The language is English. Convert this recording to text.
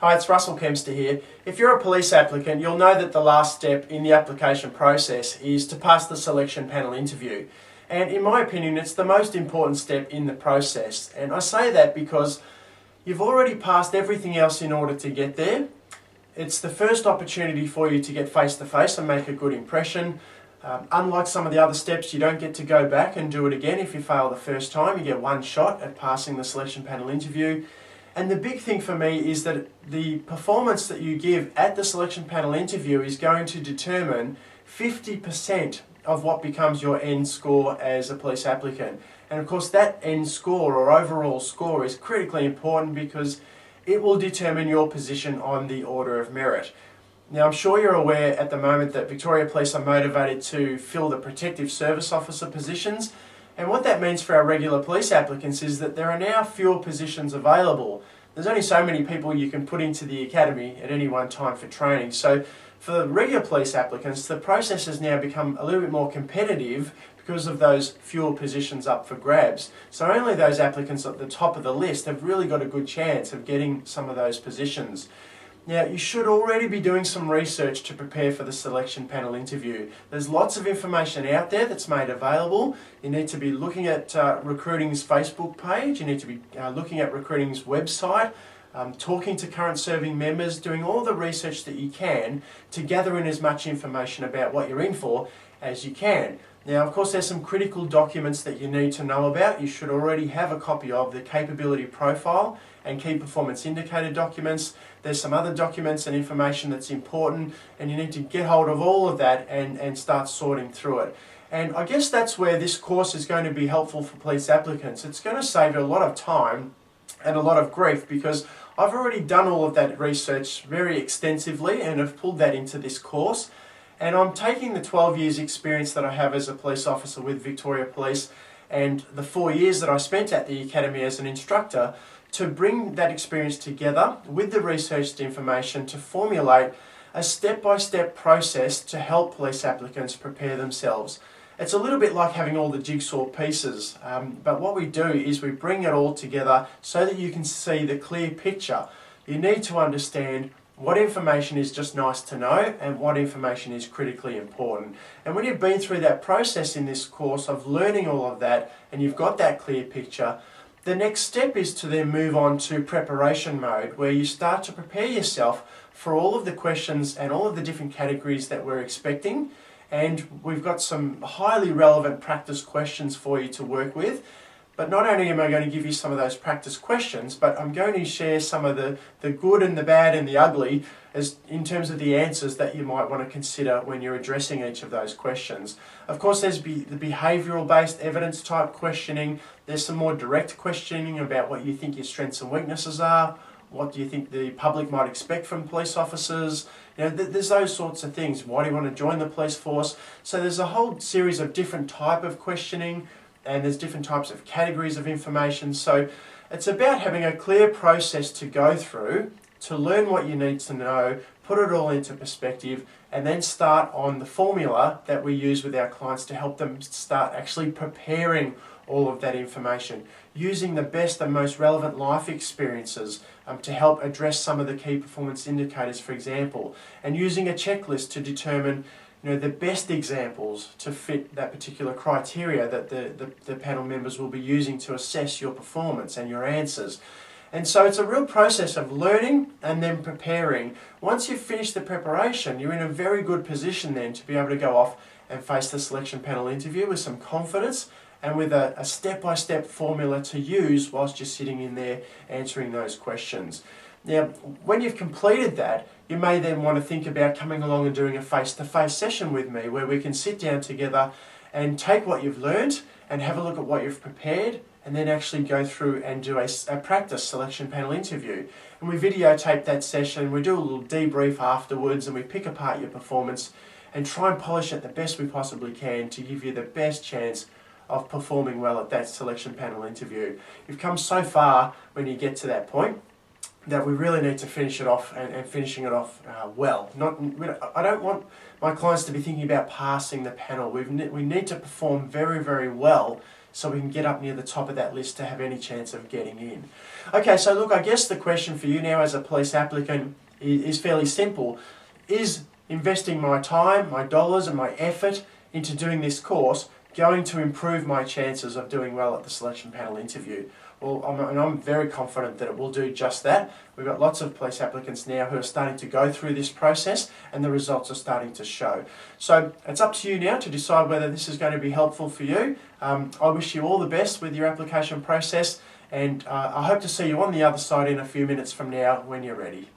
Hi, it's Russell Kempster here. If you're a police applicant, you'll know that the last step in the application process is to pass the selection panel interview. And in my opinion, it's the most important step in the process. And I say that because you've already passed everything else in order to get there. It's the first opportunity for you to get face-to-face and make a good impression. Unlike some of the other steps, you don't get to go back and do it again if you fail the first time. You get one shot at passing the selection panel interview. And the big thing for me is that the performance that you give at the selection panel interview is going to determine 50% of what becomes your end score as a police applicant. And of course that end score or overall score is critically important because it will determine your position on the order of merit. Now I'm sure you're aware at the moment that Victoria Police are motivated to fill the protective service officer positions. And what that means for our regular police applicants is that there are now fewer positions available. There's only so many people you can put into the academy at any one time for training. So for the regular police applicants, the process has now become a little bit more competitive because of those fewer positions up for grabs. So only those applicants at the top of the list have really got a good chance of getting some of those positions. Now, you should already be doing some research to prepare for the selection panel interview. There's lots of information out there that's made available. You need to be looking at Recruiting's Facebook page, you need to be looking at Recruiting's website, talking to current serving members, doing all the research that you can to gather in as much information about what you're in for as you can. Now, of course, there's some critical documents that you need to know about. You should already have a copy of the capability profile and key performance indicator documents. There's some other documents and information that's important, and you need to get hold of all of that and start sorting through it. And I guess that's where this course is going to be helpful for police applicants. It's going to save you a lot of time and a lot of grief because I've already done all of that research very extensively and have pulled that into this course. And I'm taking the 12 years experience that I have as a police officer with Victoria Police and the 4 years that I spent at the academy as an instructor to bring that experience together with the researched information to formulate a step-by-step process to help police applicants prepare themselves. It's a little bit like having all the jigsaw pieces, but what we do is we bring it all together so that you can see the clear picture. You need to understand what information is just nice to know and what information is critically important. And when you've been through that process in this course of learning all of that and you've got that clear picture, the next step is to then move on to preparation mode, where you start to prepare yourself for all of the questions and all of the different categories that we're expecting. And we've got some highly relevant practice questions for you to work with. But not only am I going to give you some of those practice questions, but I'm going to share some of the good and the bad and the ugly as in terms of the answers that you might want to consider when you're addressing each of those questions. Of course, there's the behavioural-based evidence type questioning. There's some more direct questioning about what you think your strengths and weaknesses are. What do you think the public might expect from police officers? You know, there's those sorts of things. Why do you want to join the police force? So there's a whole series of different type of questioning, and there's different types of categories of information. So it's about having a clear process to go through to learn what you need to know, put it all into perspective, and then start on the formula that we use with our clients to help them start actually preparing all of that information, using the best and most relevant life experiences to help address some of the key performance indicators, for example, and using a checklist to determine the best examples to fit that particular criteria that the panel members will be using to assess your performance and your answers. And so it's a real process of learning and then preparing. Once you've finished the preparation, you're in a very good position then to be able to go off and face the selection panel interview with some confidence and with a step-by-step formula to use whilst you're sitting in there answering those questions. Now, when you've completed that, you may then want to think about coming along and doing a face-to-face session with me where we can sit down together and take what you've learned and have a look at what you've prepared and then actually go through and do a practice selection panel interview. And we videotape that session, we do a little debrief afterwards, and we pick apart your performance and try and polish it the best we possibly can to give you the best chance of performing well at that selection panel interview. You've come so far when you get to that point that we really need to finish it off and finishing it off well. I don't want my clients to be thinking about passing the panel. We need to perform very, very well so we can get up near the top of that list to have any chance of getting in. Okay, so look, I guess the question for you now as a police applicant is fairly simple. Is investing my time, my dollars and my effort into doing this course going to improve my chances of doing well at the selection panel interview? Well, I'm very confident that it will do just that. We've got lots of police applicants now who are starting to go through this process and the results are starting to show. So it's up to you now to decide whether this is going to be helpful for you. I wish you all the best with your application process, and I hope to see you on the other side in a few minutes from now when you're ready.